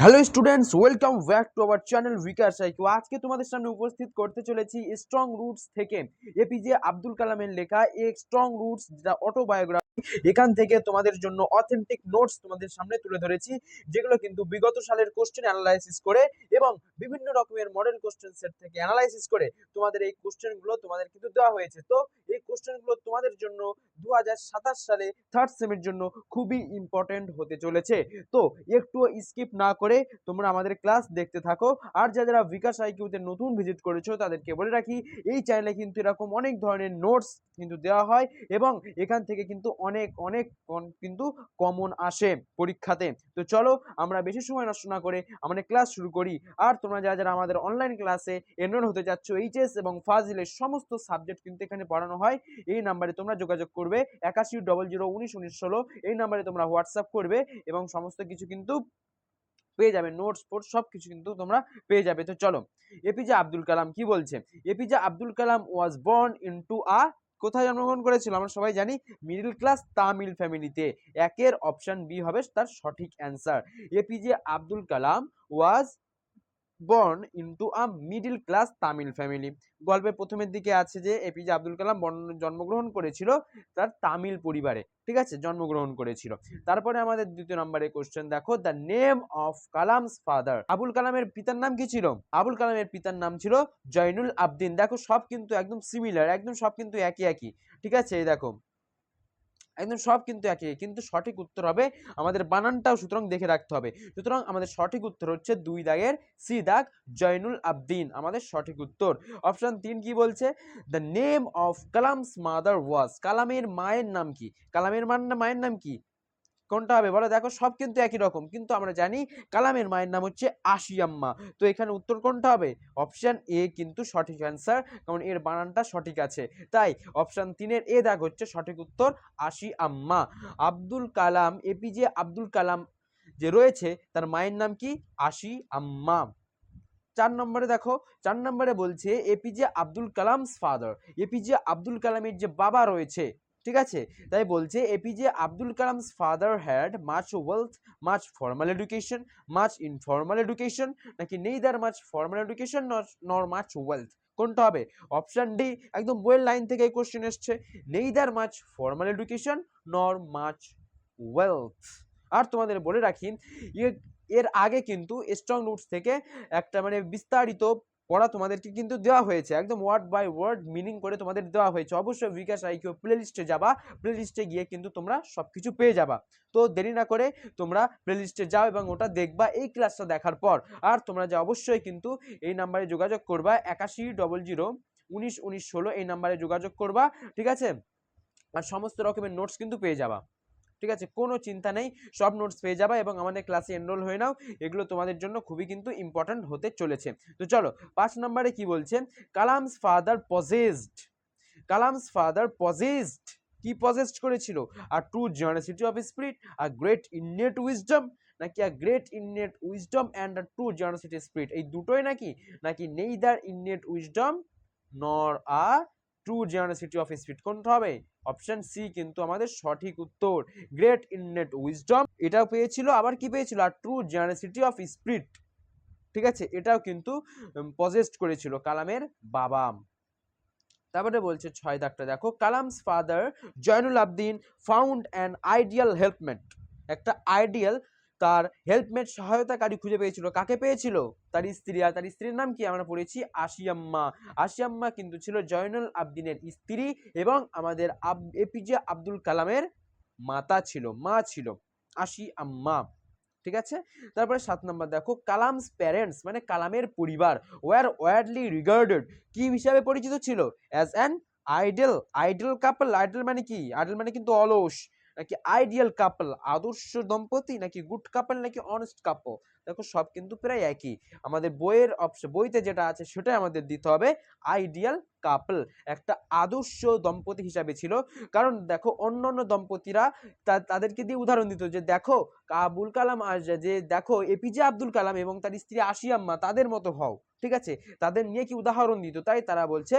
Hello students, welcome back to our channel Bikash IQ. আজকে তোমাদের সামনে উপস্থিত করতে চলেছি স্ট্রং রুটস থেকে এপিজে আব্দুল কালামের লেখা এ স্ট্রং রুটস, যেটা অটোবায়োগ্রাফি। এখান থেকে তোমাদের জন্য অথেন্টিক নোটস তোমাদের সামনে তুলে ধরেছি, যেগুলো কিন্তু বিগত সালের কোশ্চেন অ্যানালাইসিস করে এবং বিভিন্ন রকমের মডেল কোশ্চেন সেট থেকে অ্যানালাইসিস করে তোমাদের এই কোশ্চেনগুলো তোমাদের কিন্তু দেওয়া হয়েছে। তো এই কোশ্চেনগুলো তোমাদের জন্য 2027 সালে থার্ড সেমের জন্য খুবই ইম্পর্টেন্ট হতে চলেছে। তো একটু স্কিপ না করে তোমরা আমাদের ক্লাস দেখতে থাকো। আর যারা বিকাশ আইকিউতে নতুন ভিজিট করেছো তাদেরকে বলে রাখি, এই চ্যানেলে কিন্তু এরকম অনেক ধরনের নোটস কিন্তু দেওয়া হয় এবং এখান থেকে কিন্তু অনেক অনেক কিন্তু কমন আসে পরীক্ষাতে। তো চলো আমরা বেশি সময় নষ্ট না করে আমাদের ক্লাস শুরু করি। আর তোমরা যারা আমাদের অনলাইন ক্লাসে এনরোল হতে যাচ্ছ, এইচএস এবং ফাজিলের সমস্ত সাবজেক্ট কিন্তু এখানে পড়ানো হয়। এই নাম্বারে তোমরা যোগাযোগ করবে 8100191916। এই নাম্বারে তোমরা হোয়াটসঅ্যাপ করবে এবং সমস্ত কিছু কিন্তু পেয়ে যাবে, নোটস ফোটস সবকিছু কিন্তু তোমরা পেয়ে যাবে। তো চলো, এপিজে আব্দুল কালাম কি বলছে। APJ Abdul Kalam was born into কোথায় জন্মগ্রহণ করেছিল আমরা সবাই জানি, মিডল ক্লাস তামিল ফ্যামিলিতে। একের অপশন বি হবে তার সঠিক answer. APJ Abdul Kalam was born into middle class Tamil family. গল্পের প্রথমের দিকে আছে যে এপিজে আব্দুল কালাম জন্মগ্রহণ করেছিল তার তামিল পরিবারে, ঠিক আছে, জন্মগ্রহণ করেছিল। তারপরে আমাদের দ্বিতীয় নম্বরে কোশ্চেন দেখো, the name of Kalam's father. Abul কালামের পিতার নাম কি ছিল? আবুল কালামের পিতার নাম ছিল জয়নুল আবদিন। দেখো সব কিন্তু একদম সিমিলার, একদম সব কিন্তু একই একই, ঠিক আছে। এই দেখো একদম সব কিন্তু একই, কিন্তু সঠিক উত্তর হবে, আমাদের বানানটাও সুতরাং দেখে রাখতে হবে। সুতরাং আমাদের সঠিক উত্তর হচ্ছে 2 দাগের সি দাগ, জয়নুল আবদিন আমাদের সঠিক উত্তর। অপশন 3 কি বলছে, the name of Kalam's mother was. কালামের মায়ের নাম কি? কালামের মায়ের নাম কি? কোনটা হবে বলো? দেখো সব কিন্তু একই রকম, কিন্তু আমরা জানি কালামের মায়ের নাম হচ্ছে আশিয়াম্মা। তো এখানে উত্তর কোনটা হবে? অপশন এ কিন্তু সঠিক অ্যান্সার, কারণ এর বানানটা সঠিক আছে। তাই অপশন 3 এর এ দাগ হচ্ছে সঠিক উত্তর, আশিয়াম্মা। আব্দুল কালাম, এপিজে আব্দুল কালাম যে রয়েছে তার মায়ের নাম কি? আশিয়াম্মা। 4 নম্বরে দেখো, 4 নম্বরে বলছে APJ Abdul Kalam's father. APJ Abdul কালামের যে বাবা রয়েছে, ঠিক আছে, তাই বলছে APJ Abdul Kalam's father had much wealth, much formal education, much informal education, নাকি নেইদার মাচ ফর্মাল এডুকেশন নর মাচ ওয়েলথ। কোনটা হবে? অপশন ডি, একদম বইয়ের লাইন থেকে এই কোশ্চেন এসছে, নেইদার মাচ ফর্মাল এডুকেশন নর মাচ ওয়েলথ। আর তোমাদের বলে রাখি, এর আগে কিন্তু স্ট্রং রুটস থেকে একটা মানে বিস্তারিত পড়া তোমাদেরকে কিন্তু দেওয়া হয়েছে, একদম ওয়ার্ড বাই ওয়ার্ড মিনিং করে তোমাদের দেওয়া হয়েছে। অবশ্যই বিকাশ আইকিউ প্লেলিস্টে যাবা, প্লেলিস্টে গিয়ে কিন্তু তোমরা সবকিছু পেয়ে যাবা। তো দেরি না করে তোমরা প্লেলিস্টে যাও এবং ওটা দেখবা এই ক্লাসটা দেখার পর। আর তোমরা যে অবশ্যই কিন্তু এই নাম্বারে যোগাযোগ করবা, 8100191916 এই নাম্বারে যোগাযোগ করবা, ঠিক আছে। আর সমস্ত রকমের নোটস কিন্তু পেয়ে যাবা, ঠিক আছে, কোনো চিন্তা নেই, সব নোটস পেয়ে যাবা এবং আমাদের ক্লাসে এনরোল হয়ে নাও। এগুলো তোমাদের জন্য খুবই কিন্তু ইম্পর্টেন্ট হতে চলেছে। তো চলো 5 নম্বরে কি বলছে, Kalam's father possessed. Kalam's father possessed, কি পজেসড করেছিল? আর ট্রু জেনারেসিটি অফ স্পিরিট, আর গ্রেট ইননেট উইজডম, নাকি a great innate wisdom and a true generosity spirit. এই দুটোই নাকি, নাকি neither innate wisdom nor a true generosity of spirit. কোনটা হবে? অপশন সি কিন্তু আমাদের সঠিক উত্তর, গ্রেট ইননেট উইজডম এটাও পেয়েছিল, আবার কি পেয়েছিল? আর ট্রু জেনারেসিটি অফ স্পিরিট, ঠিক আছে, এটাও কিন্তু পজেসড করেছিল কালামের বাবা। তারপরে বলছে 6 দাগটা দেখো, Kalam's father Jainul Abdin found an ideal helpmate. একটা আইডিয়াল তার হেল্পমেট সহায়তাকারী খুঁজে পেয়েছিল। কাকে পেয়েছিল? তার স্ত্রী। আর তার স্ত্রীর নাম কি? আমরা পড়েছি আশিয়াম্মা। আশিয়াম্মা কিন্তু ছিল জয়নুল আবদিনের স্ত্রী এবং আমাদের এপিজে আব্দুল কালামের মাতা ছিল, মা ছিল আশিয়াম্মা, ঠিক আছে। তারপরে 7 নম্বর দেখো, কালামস প্যারেন্টস মানে কালামের পরিবার ওয়ার ওয়ার্ডলি রিগার্ডেড, কি হিসাবে পরিচিত ছিল? As an idol. Idol couple, idol মানে কি? আইডল মানে কিন্তু অলস, নাকি আইডিয়াল কাপল আদর্শ দম্পতি, নাকি গুড কাপল, নাকি অনেস্ট কাপল। দেখো সব কিন্তু প্রায় একই, আমাদের বইয়ের অপশন বইতে যেটা আছে সেটাই আমাদের দিতে হবে, আইডিয়াল কাপল, একটা আদর্শ দম্পতি হিসাবে ছিল। কারণ দেখো অন্যান্য দম্পতিরা তাদেরকে দিয়ে উদাহরণ দিত যে দেখো আবুল কালাম যে দেখো এপিজে আব্দুল কালাম এবং তার স্ত্রী আশিয়াম্মা তাদের মতো হও, ঠিক আছে, তাদের নিয়ে কি উদাহরণ দিত। তাই তারা বলছে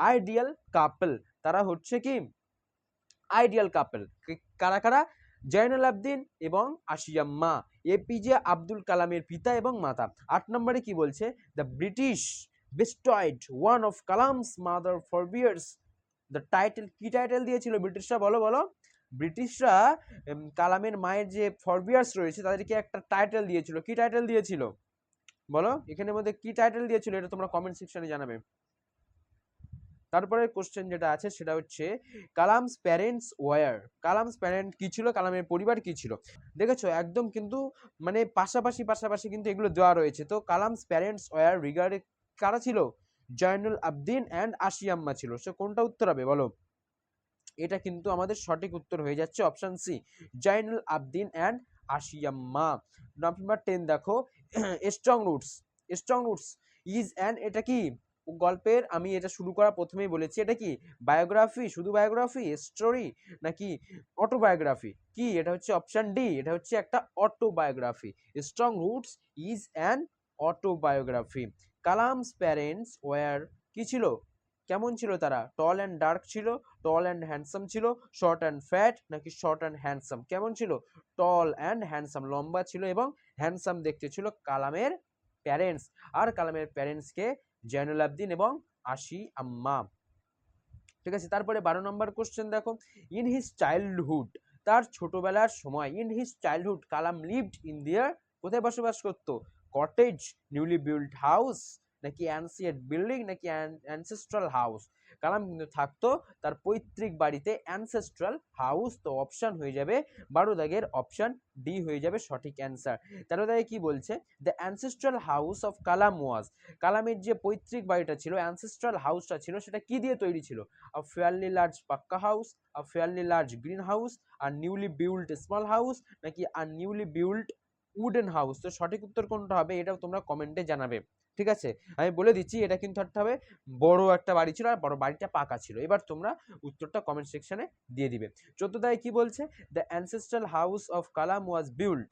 আইডিয়াল কাপল, তারা হচ্ছে কি আইডিয়াল কাপল। কারা কারা? জয়নুল আবদিন এবং আশিয়াম্মা, এপিজে আব্দুল কালামের পিতা এবং মাতা। 8 নম্বরে কি বলছে, the British bestowed one of Kalam's mother forebears the title, কি টাইটেল দিয়েছিল ব্রিটিশরা, বলো বলো। ব্রিটিশরা কালামের মায়ের যে ফরবিয়ার্স রয়েছে তাদেরকে একটা টাইটেল দিয়েছিল, কি টাইটেল দিয়েছিল বলো, এখানের মধ্যে কি টাইটেল দিয়েছিল এটা তোমরা কমেন্ট সেকশনে জানাবে। তারপরে কোশ্চেন যেটা আছে সেটা হচ্ছে Kalam's parents were, Kalam's parent কি ছিল, কালামের পরিবার কি ছিল। দেখেছো একদম কিন্তু মানে পাশাপাশি কিন্তু এগুলো দেওয়া রয়েছে। তো কালামস প্যারেন্টস ওয়ার রিগার্ডিং কারা ছিল, জয়নুল আবদিন অ্যান্ড আশিয়াম্মা ছিল। সে কোনটা উত্তর হবে বলো, এটা কিন্তু আমাদের সঠিক উত্তর হয়ে যাচ্ছে option C, Jainul Abdin and Ashiamma. Number 10 দেখো, strong roots, strong roots is and, এটা কি গল্পের, আমি এটা শুরু করার প্রথমেই বলেছি এটা কি বায়োগ্রাফি, শুধু বায়োগ্রাফি, স্টোরি নাকি অটোবায়োগ্রাফি, কি এটা হচ্ছে অপশন ডি, এটা হচ্ছে একটা autobiography. Strong roots is an autobiography. Kalam's parents were কি ছিল, কেমন ছিল তারা, টল অ্যান্ড ডার্ক ছিল, টল অ্যান্ড হ্যান্ডসাম ছিল, শর্ট অ্যান্ড ফ্যাট নাকি শর্ট অ্যান্ড হ্যান্ডসাম, কেমন ছিল, টল অ্যান্ড হ্যান্ডসাম, লম্বা ছিল এবং হ্যান্ডসাম দেখতে ছিল কালামের প্যারেন্টস। আর কালামের প্যারেন্টসকে জয়নুল আবদিন এবং আশি আম্মা। ঠিক আছে, তারপরে 12 নম্বর কোশ্চেন দেখো, ইন হিজ চাইল্ডহুড, তার ছোটবেলার সময়, in his childhood Kalam lived in their, কোথায় বসবাস করতো, কটেজ, নিউলি বিল্ড হাউস নাকি অ্যানসিয়েন্ট বিল্ডিং নাকি অ্যানসেস্ট্রাল হাউস। কালাম কিন্তু থাকতো তার পৈতৃক বাড়িতে, অ্যানসেস্ট্রাল হাউস। তো অপশন হয়ে যাবে 12 দাগের অপশন ডি হয়ে যাবে সঠিক অ্যান্সার। 13 দাগে কি বলছে, the ancestral house of Kalam ওয়াজ, কালামের যে পৈতৃক বাড়িটা ছিল, অ্যানসেস্ট্রাল হাউসটা ছিল, সেটা কি দিয়ে তৈরি ছিল, a fairly large পাক্কা house, a fairly large green house, a newly built small house নাকি a newly built wooden house। তো সঠিক উত্তর কোনটা হবে এটাও তোমরা কমেন্টে জানাবে। ঠিক আছে, আমি বলে দিচ্ছি এটা কিন্তু একটা হবে বড় একটা বাড়ি ছিল আর বড় বাড়িটা পাকা ছিল। এবার তোমরা উত্তরটা কমেন্ট সেকশনে দিয়ে দিবে। 14 দায় কি বলছে, the ancestral house of Kalam was built,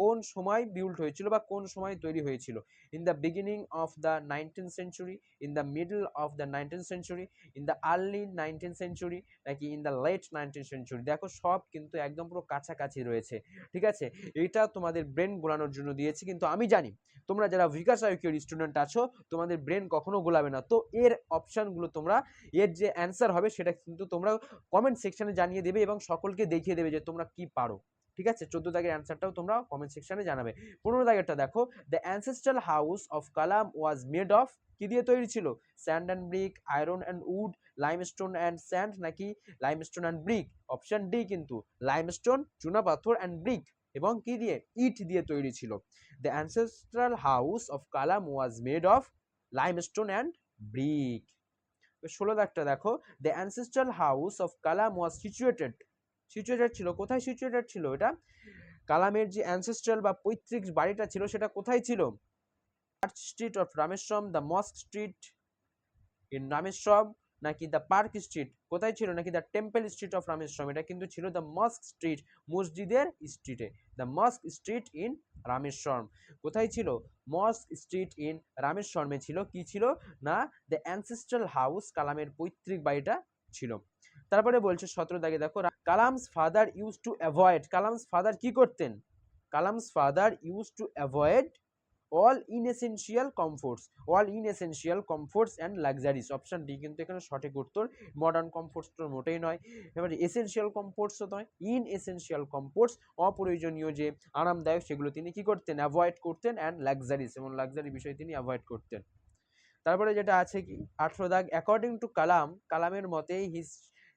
কোন সময় বিল্ড হয়েছিল বা কোন সময় তৈরি হয়েছিল, in the beginning of the 19th century, in the middle of the 19th century, in the early 19th century নাকি in the late 19th century. দেখো সব কিন্তু একদম পুরো কাছাকাছি রয়েছে। ঠিক আছে, এটা তোমাদের ব্রেন গোলানোর জন্য দিয়েছি, কিন্তু আমি জানি তোমরা যারা বিকাশ আইকিউর স্টুডেন্ট আছো তোমাদের ব্রেন কখনো গোলাবে না। তো এর অপশনগুলো তোমরা, এর যে অ্যান্সার হবে সেটা কিন্তু তোমরা কমেন্ট সেকশনে জানিয়ে দেবে এবং সকলকে দেখিয়ে দেবে যে তোমরা কি পারো। ঠিক আছে, 14 দাগের অ্যান্সারটাও তোমরা কমেন্ট সেকশনে জানাবে। 15 দাগেরটা দেখো, the ancestral house of Kalam was made of, কি দিয়ে তৈরি ছিল, sand and brick, iron and wood, limestone and sand নাকি limestone and brick. Option D কিন্তু লাইমস্টোন, চুনা পাথর অ্যান্ড ব্রিক, এবং কি দিয়ে, ইট দিয়ে তৈরি ছিল। The ancestral house of Kalam was made of limestone and brick. 16 দাগটা দেখো, the ancestral house of Kalam was situated, situated ছিল, কোথায় সিচুয়েটেড ছিল এটা, কালামের যে অ্যানসেস্ট্রাল বা পৈতৃক বাড়িটা ছিল সেটা কোথায় ছিল, arch street of Rameswaram, the mosque street in Rameswaram নাকি দ্য পার্ক স্ট্রিট, কোথায় ছিল, নাকি the temple street of Rameswaram, এটা কিন্তু ছিল দ্য মস্ক স্ট্রিট, মসজিদের স্ট্রিটে, the mosque street in Rameswaram. কোথায় ছিল, মস্ক স্ট্রিট ইন রামেশ্বরমে ছিল, কি ছিল না, দ্য অ্যানসেস্ট্রাল হাউস, কালামের পৈতৃক বাড়িটা ছিল। তারপরে বলছে 17 দাগে দেখো, Kalam's father use to avoid, Kalam's father কি করতেন, Kalam's father use to avoid all inessential comforts, all inessential comforts and luxuries. Option D কিন্তু এখানে সঠিক উত্তর, মডার্ন কমফোর্টস তো মোটেই নয়, এবারে এসেনশিয়াল কমফোর্টসও নয়, ইনএসেনশিয়াল কমফোর্টস, অপ্রয়োজনীয় যে আরামদায়ক সেগুলো তিনি কি করতেন, অ্যাভয়েড করতেন, অ্যান্ড লাক্সারিজ এবং লাক্সারি বিষয় তিনি অ্যাভয়েড করতেন। তারপরে যেটা আছে কি 18 দাগ, অ্যাকর্ডিং টু কালাম, কালামের মতে হিজ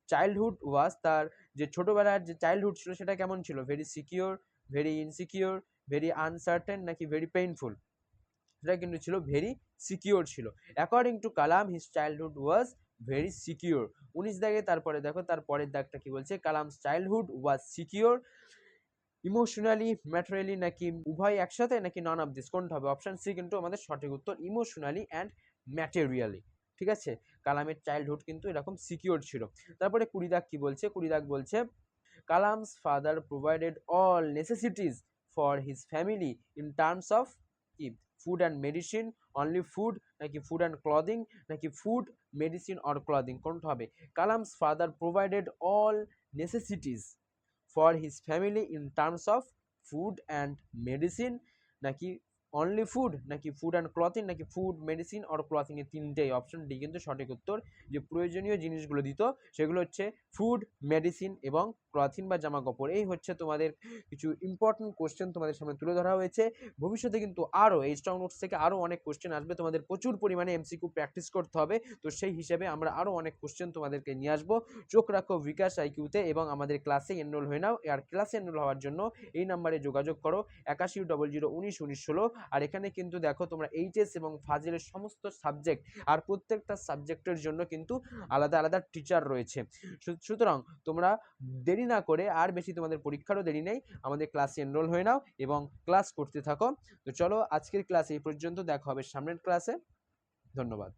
চাইল্ডহুড ওয়াজ, তার যে ছোটবেলার যে চাইল্ডহুড ছিল সেটা কেমন ছিল, very secure, very insecure, very uncertain নাকি ভেরি পেইনফুল, সেটা কিন্তু ছিল ভেরি সিকিউর ছিল। According to Kalam his childhood was very secure. 19 দাগে তারপরে দেখো তারপরের দাগটা কি বলছে, কালামস চাইল্ডহুড ওয়াজ সিকিউর ইমোশনালি, ম্যাটেরিয়ালি নাকি উভয় একসাথে নাকি নন অফ দিস, কোনটা হবে, অপশন সি কিন্তু আমাদের সঠিক উত্তর, ইমোশনালি অ্যান্ড ম্যাটেরিয়ালি। ঠিক আছে, কালামের চাইল্ডহুড কিন্তু এরকম সিকিউর ছিল। তারপরে 20 দাগ কি বলছে, 20 দাগ বলছে, Kalam's father provided all necessities for his family in terms of কি, food and medicine, only food নাকি ফুড অ্যান্ড ক্লদিং নাকি ফুড, মেডিসিন অর ক্লদিং, কোনটা হবে, Kalam's father provided all necessities for his family in terms of food and medicine, নাকি only food, নাকি food and clothing, নাকি food medicine or clothing, এর তিনটেই। Option D কিন্তু সঠিক উত্তর। যে প্রয়োজনীয় জিনিসগুলো দিত সেগুলো হচ্ছে ফুড, মেডিসিন এবং ক্লথিং বা জামা কাপড়। এই হচ্ছে তোমাদের কিছু ইম্পর্টেন্ট কোশ্চেন তোমাদের সামনে তুলে ধরা হয়েছে। ভবিষ্যতে কিন্তু আরও এই স্ট্রং নোটস থেকে আরও অনেক কোশ্চেন আসবে, তোমাদের প্রচুর পরিমাণে এমসিকিউ প্র্যাকটিস করতে হবে। তো সেই হিসেবে আমরা আরও অনেক কোশ্চেন তোমাদেরকে নিয়ে আসবো। চোখ রাখো বিকাশ আইকিউতে এবং আমাদের ক্লাসে এনরোল হয়ে নাও। আর ক্লাসে এনরোল হওয়ার জন্য এই নাম্বারে যোগাযোগ করো 8100191916। আর এখানে কিন্তু দেখো তোমরা এইচএস এবং ফাজিলের সমস্ত সাবজেক্ট আর প্রত্যেকটা সাবজেক্টের জন্য কিন্তু আলাদা আলাদা টিচার রয়েছে। সুতরাং তোমরা দেরি না করে, আর বেশি তোমাদের পরীক্ষারও দেরি নেই, আমাদের ক্লাসে এনরোল হয়ে নাও এবং ক্লাস করতে থাকো। তো চলো আজকের ক্লাস এই পর্যন্ত, দেখা হবে সামনের ক্লাসে। ধন্যবাদ।